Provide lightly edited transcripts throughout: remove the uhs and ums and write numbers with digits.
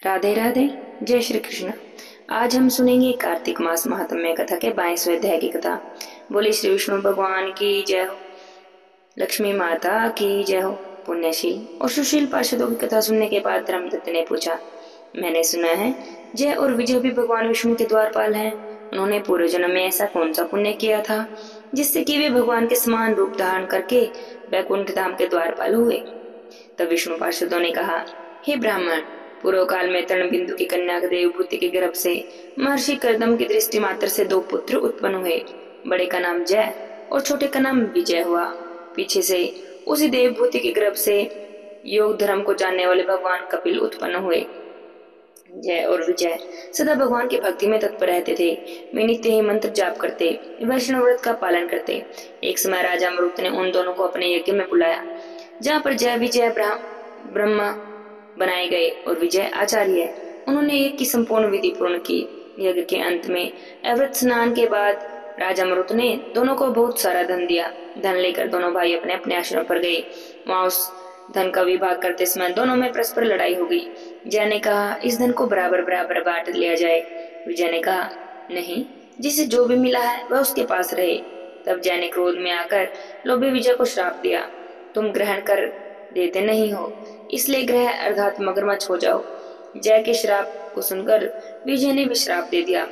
राधे राधे। जय श्री कृष्ण। आज हम सुनेंगे कार्तिक मास महात्म्य कथा के 22वें अध्याय की कथा। बोले श्री विष्णु भगवान की जय हो, लक्ष्मी माता की जय हो। पुण्यशील और सुशील पार्षदों की कथा सुनने के बाद धर्मदत्त ने पूछा, मैंने सुना है जय और विजय भी भगवान विष्णु के द्वारपाल हैं। उन्होंने पूर्व जन्म में ऐसा कौन सा पुण्य किया था जिससे कि वे भगवान के समान रूप धारण करके वैकुंठ धाम के द्वारपाल हुए। तब विष्णु पार्षदों ने कहा, हे ब्राह्मण, पूर्व काल में तरण बिंदु की कन्या देवभूति के गर्भ से महर्षि कर्दम की दृष्टि मात्र से 2 पुत्र उत्पन्न हुए। बड़े का नाम जय और छोटे का नाम विजय हुआ। पीछे से उसी देवभूति के गर्भ से योग धर्म को जानने वाले भगवान कपिल उत्पन्न हुए। जय और विजय सदा भगवान की भक्ति में तत्पर रहते थे। वे नित्य ही मंत्र जाप करते, वैष्णव व्रत का पालन करते। एक समय राजा मरुत ने उन दोनों को अपने यज्ञ में बुलाया, जहाँ पर जय विजय ब्रह्मा बनाए गए और विजय आचार्य। उन्होंने यज्ञ की संपूर्ण विधि पूर्ण की। यज्ञ के अंत में अवृत स्नान के बाद राजा मरुत ने दोनों को बहुत सारा धन दिया। धन लेकर दोनों भाई अपने अपने आश्रम पर गए। वहां उस धन का विभाग करते समय दोनों में परस्पर लड़ाई हो गई। जय ने कहा, इस धन को बराबर बराबर बांट लिया जाए। विजय ने कहा, नहीं, जिसे जो भी मिला है वह उसके पास रहे। तब जय ने क्रोध में आकर लोभी विजय को श्राप दिया, तुम ग्रहण कर देते नहीं हो, इसलिए ग्रह अर्थात मगरमच्छ हो जाओ। जय के श्राप को सुनकर विजय ने भी श्राप दे दिया,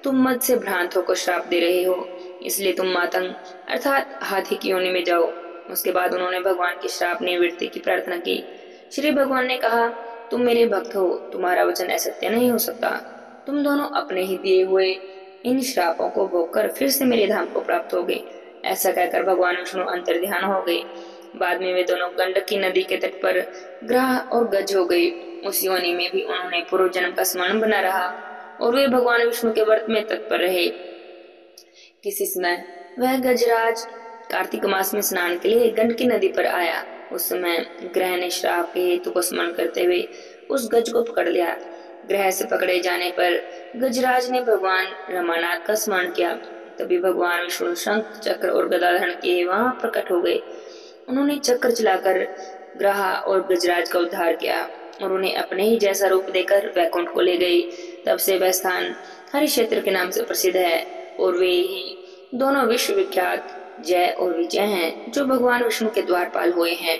तुम मद से भ्रांत होकर श्राप दे रहे हो, इसलिए तुम मातंग अर्थात हाथी की योनि में जाओ। उसके बाद उन्होंने भगवान की श्राप निवृत्ति की प्रार्थना की। श्री भगवान ने कहा, तुम मेरे भक्त हो, तुम्हारा वचन असत्य नहीं हो सकता। तुम दोनों अपने ही दिए हुए इन श्रापों को भोगकर फिर से मेरे धाम को प्राप्त हो गए। ऐसा कहकर भगवान विष्णु अंतर्ध्यान हो गए। बाद में वे दोनों गंडकी नदी के तट पर ग्रह और गज हो गए। उस योनि में भी उन्होंने पूर्व जन्म का स्मरण बना रहा और वे भगवान विष्णु के व्रत में तत्पर रहे। किसी समय वह गजराज कार्तिक मास में स्नान के लिए गंडकी नदी पर आया। उस समय ग्रह ने श्राप के हेतु को स्मरण करते हुए उस गज को पकड़ लिया। ग्रह से पकड़े जाने पर गजराज ने भगवान रमानाथ का स्मरण किया। तभी भगवान विष्णु शंख चक्र और गदा धारण किए वहां प्रकट हो गए। उन्होंने चक्र चलाकर ग्रह और गजराज का उद्धार किया और उन्हें अपने ही जैसा रूप देकर वैकुंठ को ले गए। तब से वह स्थान हरि क्षेत्र के नाम से प्रसिद्ध है और वे ही दोनों विश्व विख्यात जय और विजय हैं, जो भगवान विष्णु के द्वारपाल हुए हैं।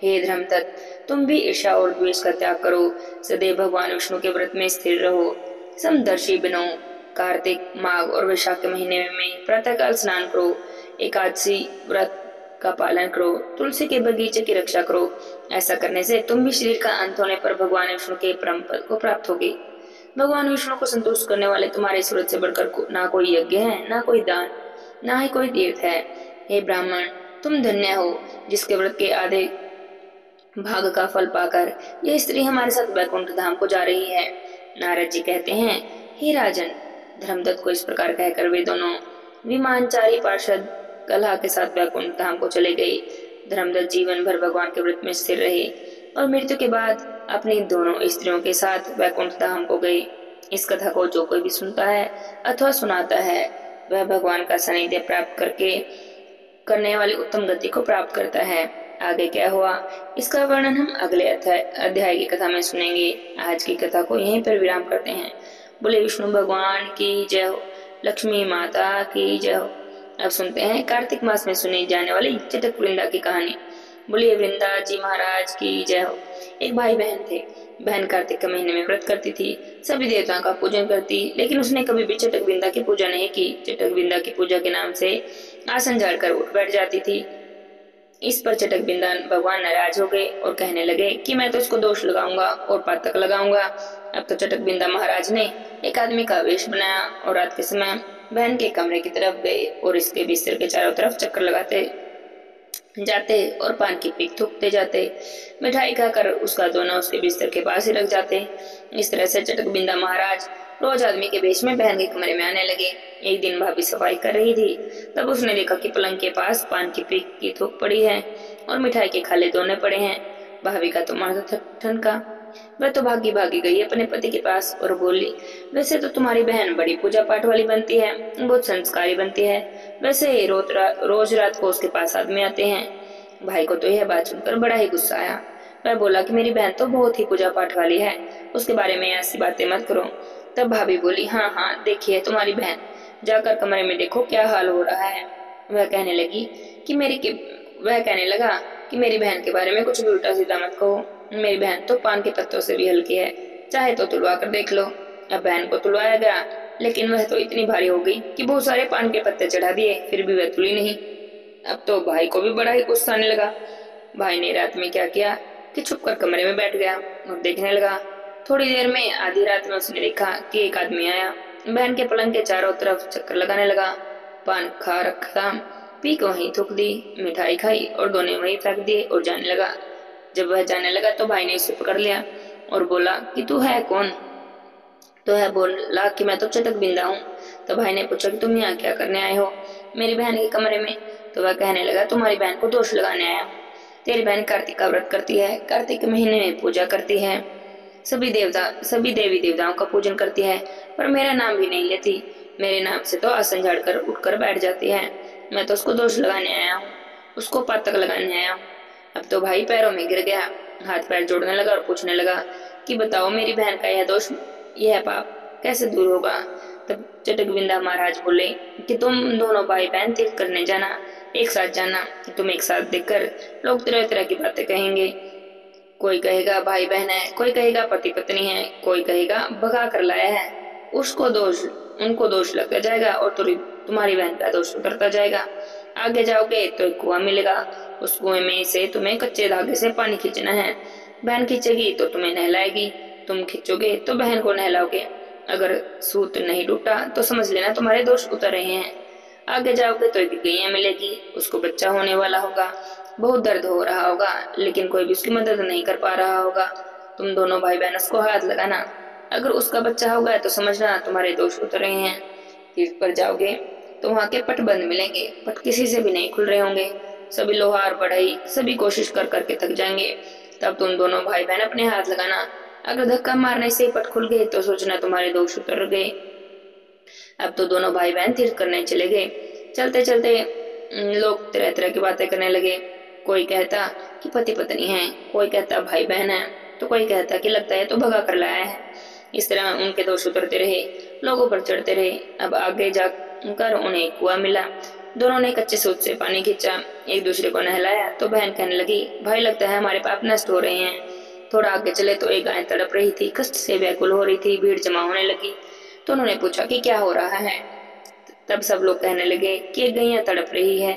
हे धर्मदत्त, तुम भी ईर्ष्या और द्वेष का त्याग करो, सदैव भगवान विष्णु के व्रत में स्थिर रहो, समदर्शी बनो। कार्तिक, माघ और वैशाख के महीने में प्रातःकाल स्नान करो, एकादशी व्रत का पालन करो, तुलसी के बगीचे की रक्षा करो। ऐसा करने से तुम भी शरीर का अंत होने पर भगवान विष्णु के परम पद को प्राप्त होगे। भगवान विष्णु को संतुष्ट करने वाले तुम्हारे इस व्रत से बढ़कर ना कोई यज्ञ है, ना कोई दान, ना ही कोई तीर्थ है। हे ब्राह्मण, तुम धन्य हो, जिसके व्रत के आधे भाग का फल पाकर यह स्त्री हमारे साथ वैकुंठ धाम को जा रही है। नारद जी कहते हैं, हे राजन, धर्मदत्त को इस प्रकार कहकर वे दोनों विमानचारी पार्षद कलह के साथ वैकुंठ धाम को चले गए। धर्मदत्त जीवन भर भगवान के व्रत में स्थिर रहे और मृत्यु के बाद अपनी दोनों स्त्रियों के साथ वैकुंठ धाम को गए। इस कथा को जो कोई भी सुनता है अथवा सुनाता है, वह भगवान का सानिध्य प्राप्त करने वाली उत्तम गति को प्राप्त करता है। आगे क्या हुआ, इसका वर्णन हम अगले अध्याय की कथा में सुनेंगे। आज की कथा को यहीं पर विराम करते हैं। बोले विष्णु भगवान की जय हो, लक्ष्मी माता की जय हो। अब सुनते हैं कार्तिक मास में सुनी जाने वाली चटक वृंदा की कहानी। बोलिए वृंदा जी महाराज की जय हो। एक भाई बहन थे। बहन कार्तिक के महीने में व्रत करती थी, सभी देवताओं का पूजन करती, लेकिन उसने कभी भी चटक वृंदा की पूजा नहीं की। चटक वृंदा की पूजा के नाम से आसन झाड़कर उठ बैठ जाती थी। इस पर चटक वृंदा भगवान नाराज हो गए और कहने लगे कि मैं तो इसको दोष लगाऊंगा और पातक लगाऊंगा। अब तो चटक वृंदा महाराज ने एक आदमी का वेश बनाया और रात के समय बहन के कमरे की तरफ गए और इसके बिस्तर के चारों तरफ चक्कर लगाते जाते और पान की पीक थूकते जाते। मिठाई खाकर उसका दोना उसके बिस्तर के पास ही रख जाते। इस तरह से चटक वृंदा महाराज रोज आदमी के वेश में बहन के कमरे में आने लगे। एक दिन भाभी सफाई कर रही थी, तब उसने देखा कि पलंग के पास पान की पीक की थूक पड़ी है और मिठाई के खाले दोने पड़े हैं। भाभी का तो माथा ठनका। वह तो भागी भागी गई अपने पति के पास और बोली, वैसे तो तुम्हारी बहन बड़ी पूजा पाठ वाली बनती है, बहुत संस्कारी बनती है, वैसे रोज रात को उसके पास आदमी आते हैं। भाई को तो यह बात सुनकर बड़ा ही गुस्सा आया। वह बोला कि मेरी बहन तो बहुत ही पूजा पाठ वाली है, उसके बारे में ऐसी बातें मत करो। तब भाभी बोली, हाँ हाँ देखिए तुम्हारी बहन, जाकर कमरे में देखो क्या हाल हो रहा है। वह कहने लगी कि वह कहने लगा कि मेरी बहन के बारे में कुछ भी उल्टा सीधा मत कहो, मेरी बहन तो पान के पत्तों से भी हल्की है, चाहे तो तुलवा कर देख लो। अब बहन को तुलवाया गया, लेकिन वह तो इतनी भारी हो गई कि बहुत सारे पान के पत्ते चढ़ा दिए, फिर भी वह तुली नहीं। अब तो भाई को भी बड़ा ही गुस्सा आने लगा। भाई ने रात में क्या किया कि छुपकर कमरे में बैठ गया और देखने लगा। थोड़ी देर में आधी रात में उसने देखा कि एक आदमी आया, बहन के पलंग के चारों तरफ चक्कर लगाने लगा। पान खा रखा था, पी के वहीं थूक दी, मिठाई खाई और दोने वहीं फेंक दिए और जाने लगा। जब वह जाने लगा तो भाई ने उसे पकड़ लिया और बोला कि तू है कौन। तो है बोला कि मैं तो चटक बिंदा हूँ। तो भाई ने पूछा कि तुम यहाँ क्या करने आए हो मेरी बहन के कमरे में। तो वह कहने लगा तुम्हारी बहन को दोष लगाने आया हूँ। तेरी बहन कार्तिक का व्रत करती है, कार्तिक के महीने में पूजा करती है, सभी देवी देवताओं का पूजन करती है, पर मेरा नाम भी नहीं लेती। मेरे नाम से तो आसन झाड़कर उठकर बैठ जाती है। मैं तो उसको दोष लगाने आया हूँ, उसको पातक लगाने आया हूँ। अब तो भाई पैरों में गिर गया, हाथ पैर जोड़ने लगा और पूछने लगा कि बताओ मेरी बहन का यह दोष, यह पाप कैसे दूर होगा। तब चटक बिंदा महाराज बोले कि तुम दोनों भाई बहन तीर्थ करने जाना, एक साथ जाना। तुम एक साथ देखकर लोग तरह तरह की बातें कहेंगे, कोई कहेगा भाई बहन है, कोई कहेगा पति पत्नी है, कोई कहेगा भगा कर लाया है। उनको दोष लगता जाएगा और तुम्हारी बहन का दोष उतरता जाएगा। आगे जाओगे तो एक कुआं मिलेगा, उस कुएं में से तुम्हें कच्चे धागे से पानी खींचना है। बहन खींचेगी तो तुम्हें नहलाएगी, तुम खींचोगे तो बहन को नहलाओगे। अगर सूत नहीं टूटा तो समझ लेना तुम्हारे दोष उतर रहे हैं। आगे जाओगे तो एक गैया मिलेगी, उसको बच्चा होने वाला होगा, बहुत दर्द हो रहा होगा, लेकिन कोई भी उसकी मदद नहीं कर पा रहा होगा। तुम दोनों भाई बहन उसको हाथ लगाना, अगर उसका बच्चा होगा तो समझना तुम्हारे दोष उतर रहे हैं। तीर्थ पर जाओगे तो वहाँ के पट बंद मिलेंगे, पट किसी से भी नहीं खुल रहे होंगे, सभी लोहार बढ़ई सभी कोशिश कर करके थक जाएंगे। तब तुम दोनों भाई बहन अपने हाथ लगाना, अगर धक्का मारने से पट खुल गए तो सोचना तुम्हारे दोष उतर गए। अब तो दोनों भाई बहन तीर्थ करने चले गए। चलते चलते लोग तरह तरह की बातें करने लगे। कोई कहता कि पति पत्नी है, कोई कहता भाई बहन है, तो कोई कहता कि लगता है तो भगा कर लाया है। इस तरह उनके दोष उतरते रहे, लोगों पर चढ़ते रहे। अब आगे जाकर उन्हें एक कुआं मिला, दोनों ने कच्चे सूत से पानी खींचा, एक दूसरे को नहलाया। तो बहन कहने लगी भाई लगता है हमारे पाप नष्ट हो रहे हैं। थोड़ा आगे चले तो एक गाय तड़प रही थी, कष्ट से व्याकुल हो रही थी, भीड़ जमा होने लगी। तो उन्होंने पूछा कि क्या हो रहा है। तब सब लोग कहने लगे कि एक गैया तड़प रही है,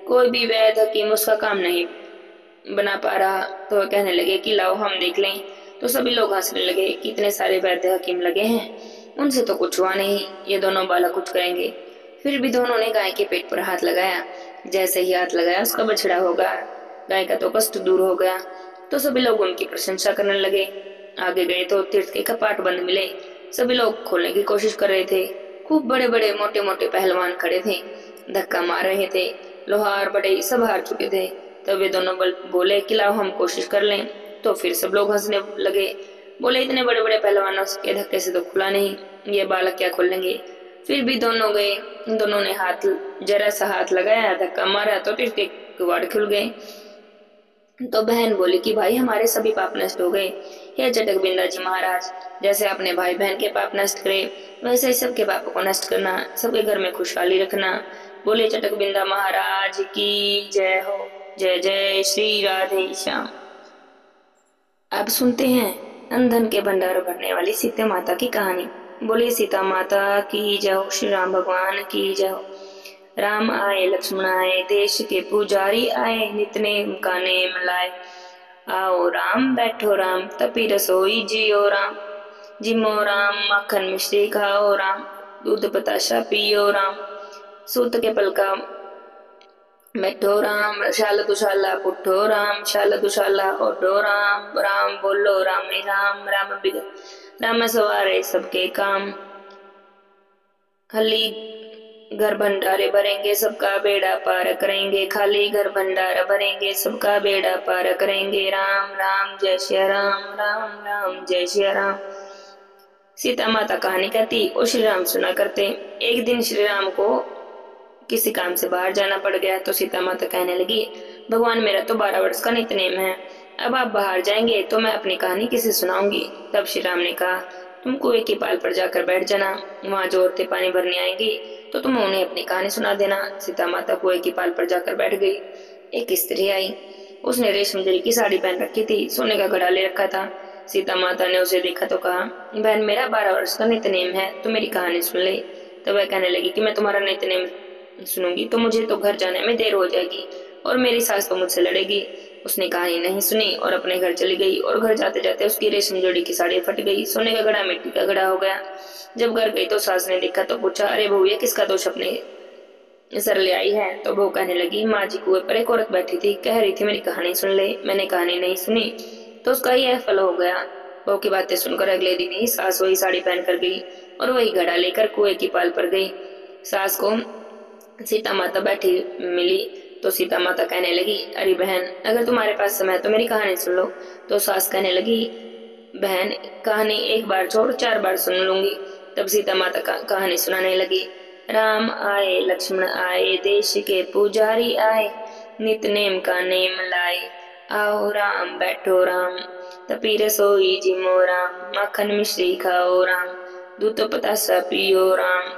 कोई भी वैद्य हकीम उसका काम नहीं बना पा रहा। तो वह कहने लगे कि लाओ हम देख लें। तो सभी लोग हंसने लगे कि इतने सारे वैद्य हकीम लगे हैं, उनसे तो कुछ हुआ नहीं, ये दोनों बालक कुछ करेंगे। फिर भी दोनों ने गाय के पेट पर हाथ लगाया, जैसे ही हाथ लगाया उसका बछड़ा होगा, गाय का तो कष्ट दूर हो गया। तो सभी लोग उनकी प्रशंसा करने लगे। आगे गए तो तीर्थ के कपाट बंद मिले, सभी लोग खोलने की कोशिश कर रहे थे। खूब बड़े बड़े मोटे मोटे पहलवान खड़े थे, धक्का मार रहे थे, लोहार बड़े सब हार चुके थे। तब वे दोनों बोले कि लाओ हम कोशिश कर लें। तो फिर सब लोग हंसने लगे, बोले इतने बड़े बड़े पहलवानों के धक्के से तो खुला नहीं, ये बालक क्या खोल लेंगे। फिर भी दोनों गए, दोनों ने जरा सा हाथ लगाया, धक्का मारा तो तीर्थ के किवाड़ खुल गए। तो बहन बोली कि भाई हमारे सभी पाप नष्ट हो गए। हे चटक बिंदा जी महाराज, जैसे आपने भाई बहन के पाप नष्ट करे, वैसे ही सबके पापों को नष्ट करना, सबके घर में खुशहाली रखना। बोले चटक बिंदा महाराज की जय हो। जय जय श्री राधे श्याम। अब सुनते हैं अंधन के भंडार भरने वाली सीता माता की कहानी। बोले सीता माता की जय हो, श्री राम भगवान की जय हो। राम आए लक्ष्मण आए, देश के पुजारी आए, नित नेम का नेम लाए। आओ राम बैठो राम, तपी रसोई जियो राम, जिमो राम माखन मिश्री खाओ राम, दूध बताशा पियो राम, सूत के पलका बैठो राम, शाला दुशाला पुठो राम, शाला दुशाला ओढ़ो राम, राम बोलो राम राम, राम बिग राम सवारे सबके काम। खाली घर भंडारे भरेंगे सबका बेड़ा पार करेंगे, खाली घर भंडारा भरेंगे सबका बेड़ा पार करेंगे। राम राम जय श्री राम, राम राम जय श्री राम। सीता माता कहानी कहती और श्री राम सुना करते। एक दिन श्री राम को किसी काम से बाहर जाना पड़ गया। तो सीता माता कहने लगी भगवान मेरा तो 12 वर्ष का नित्यनेम है, अब आप बाहर जाएंगे तो मैं अपनी कहानी किसे सुनाऊंगी। तब श्री राम ने कहा, तुम कुएं की पाल पर जाकर बैठ जाना, वहां जो औरतें पानी भरने आएंगी तो तुम उन्हें अपनी कहानी सुना देना। सीता माता कुएं की पाल पर जाकर बैठ गई। एक स्त्री आई, उसने रेशम जरी की साड़ी पहन रखी थी, सोने का घड़ा ले रखा था। सीता माता ने उसे देखा तो कहा, बहन मेरा 12 वर्ष का नित्यनेम है, तो मेरी कहानी सुन ले। तब वह कहने लगी कि मैं तुम्हारा नित्यनेम सुनूंगी तो मुझे तो घर जाने में देर हो जाएगी और मेरी सास तो मुझसे लड़ेगी। उसने कहानी नहीं सुनी और अपने घर चली गई, और घर जाते जाते उसकी रेशम जोड़ी की साड़ी फट गई, सोने का घड़ा मिट्टी का घड़ा हो गया। जब घर गई तो सास ने देखा तो पूछा, अरे बहू ये किसका दोष अपने सर ले आई है। तो बहू कहने लगी, माँ जी कुएं पर एक औरत बैठी थी, कह रही थी मेरी कहानी सुन ले, मैंने कहानी नहीं सुनी तो उसका यह फल हो गया। बहू की बातें सुनकर अगले दिन ही सास वही साड़ी पहन कर गई और वही घड़ा लेकर कुएं की पाल पर गई। सास को सीता माता बैठी मिली तो सीता माता कहने लगी, अरे बहन अगर तुम्हारे पास समय है तो मेरी कहानी सुन लो। तो सास कहने लगी, बहन कहानी एक बार छोड़ 4 बार सुन लूंगी। तब सीता माता कहानी सुनाने लगी। राम आए लक्ष्मण आए, देश के पुजारी आए, नित नेम का नेम लाए, आओ राम बैठो राम, तपी रसोई जिमो राम, माखन मिश्री खाओ राम, दूध पतासा पियो राम,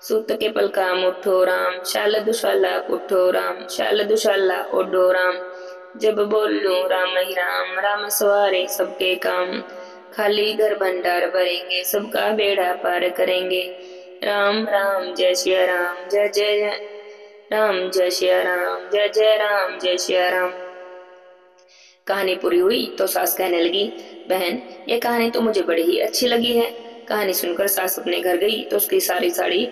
सूत के पलका मुठो राम, शाल दुशाला उठो राम, शाल दुशाला ओढ़ो राम, जब बोलूं राम ही राम, राम सवारे सबके काम, खाली घर भंडार भरेंगे, सबका बेड़ा पार करेंगे। राम राम जय श्री राम, जय जय राम, जय श्री राम, जय जय राम, जय श्री राम। कहानी पूरी हुई तो सास कहने लगी, बहन ये कहानी तो मुझे बड़ी ही अच्छी लगी है। कहानी सुनकर सास अपने घर गई तो उसकी सारी साड़ी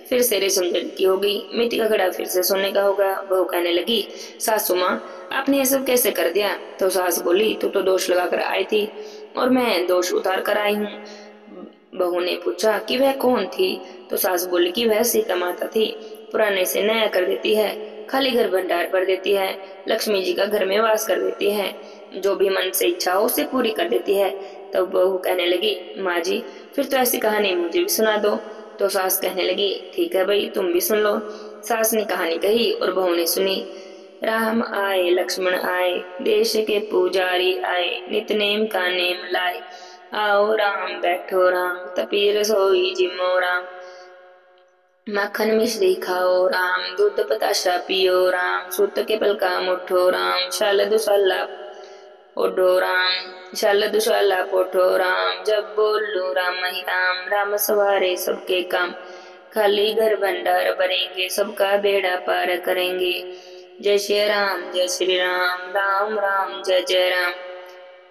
फिर से रेशम जरी की हो गई, मिट्टी का घड़ा फिर से सोने का होगा। बहू कहने लगी, सासू माँ आपने ये सब कैसे कर दिया। तो सास बोली, तू तो दोष लगाकर आई थी और मैं दोष उतार कर आई हूँ। बहू ने पूछा कि वह कौन थी। तो सास बोली कि वह सीता माता थी, पुराने से नया कर देती है, खाली घर भंडार भर देती है, लक्ष्मी जी का घर में वास कर देती है, जो भी मन से इच्छा हो उसे पूरी कर देती है। तब बहू कहने लगी, माँ जी फिर तो ऐसी कहानी मुझे भी सुना दो। तो सास कहने लगी, ठीक है भाई तुम भी सुन लो। सास ने कहानी कही और बहू ने सुनी। राम आए लक्ष्मण आए, देश के पुजारी आए, नित नेम का नेम लाए, आओ राम बैठो राम, तपी रसोई जिमो राम, माखन मिश्री खाओ राम, दूध बताशा पियो राम, सूत के पलका मुठो राम, शाल दुशाला ओढ़ो राम, शाल दुशाला पोठो राम, जब बोलूं राम ही राम, राम सवारे सबके काम, खाली घर भंडार भरेंगे, सबका बेड़ा पार करेंगे। जय श्री राम, जय श्री राम, राम राम जय जय राम।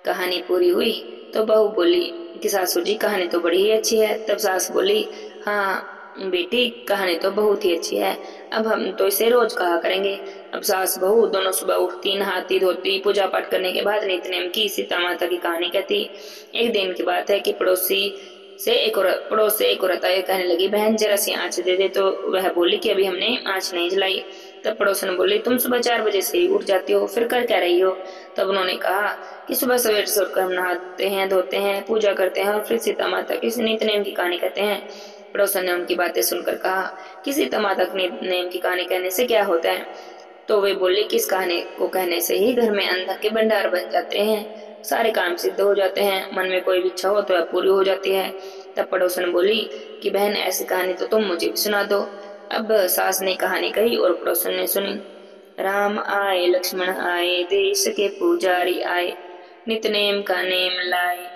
कहानी पूरी हुई तो बहू बोली कि सासू जी कहानी तो बड़ी ही अच्छी है। तब सास बोली, हाँ बेटी कहानी तो बहुत ही अच्छी है, अब हम तो इसे रोज कहा करेंगे। अब सास बहू दोनों सुबह उठती, नहाती धोती, पूजा पाठ करने के बाद नित्यनेम की सीता माता की कहानी कहती। एक दिन की बात है कि पड़ोस से एक औरत आई, कहने लगी, बहन जरा सी आँच दे दे। तो वह बोली कि अभी हमने आँच नहीं जलाई। तब पड़ोसन बोली, तुम सुबह 4 बजे से ही उठ जाती हो, फिर कर क्या रही हो। तब उन्होंने कहा कि सुबह सवेरे से उठकर हम नहाते हैं, धोते हैं, पूजा करते हैं और फिर सीता माता की नित्यनेम की कहानी कहते हैं। पड़ोसन ने उनकी बातें सुनकर कहा कि सीता माता की नित्यनेम की कहानी कहने से क्या होता है। तो वे बोले कि इस कहानी को कहने से ही घर में अन्न के भंडार बन जाते हैं, सारे काम सिद्ध हो जाते हैं, मन में कोई भी इच्छा हो तो वह पूरी हो जाती है। तब पड़ोसन बोली कि बहन ऐसी कहानी तो तुम मुझे भी सुना दो। अब सास ने कहानी कही और पड़ोसन ने सुनी। राम आए लक्ष्मण आए, देश के पुजारी आए, नित नेम का नेम लाए,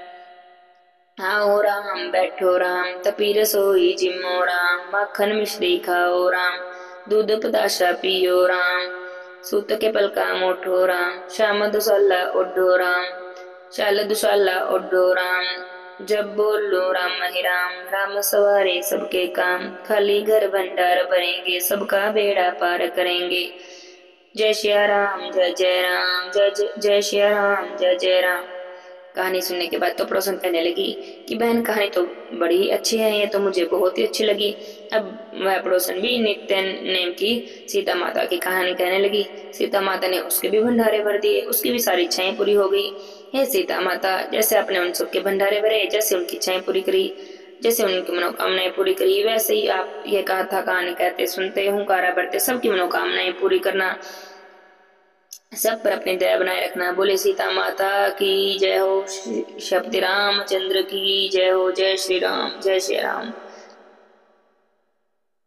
आओ राम बैठो राम, तपी रसोई जिमो राम, माखन मिश्री खाओ राम, दूध पताशा पियो राम, सूत के पलका मोठो राम, श्याम दुशाला ओढ़ो राम, शाल दुशाला ओढ़ो राम, जब बोलो राम ही राम, राम सवारे सबके काम, खाली घर भंडार भरेंगे, सबका बेड़ा पार करेंगे। जय श्री राम, जय जय राम, जय श्री राम, जय जय राम। कहानी सुनने के बाद तो पड़ोसन कहने लगी कि बहन कहानी तो बड़ी ही अच्छी है, ये तो मुझे बहुत ही अच्छी लगी। अब वह पड़ोसन भी नित्य नेम की सीता माता की कहानी कहने लगी। सीता माता ने उसके भी भंडारे भर दिए, उसकी भी सारी इच्छाएं पूरी हो गई। हे सीता माता, जैसे आपने उन सबके भंडारे भरे, जैसे उनकी इच्छाएं पूरी करी, जैसे उनकी मनोकामनाएं पूरी करी, वैसे ही आप ये कहा था कहानी कहते सुनते हुंकारा भरते सबकी मनोकामनाएं पूरी करना। सब पर अपनी दया बनाए रखना। बोले सीता माता की जय हो। शब्द रामचंद्र की जय हो। जय श्री राम, जय श्री राम।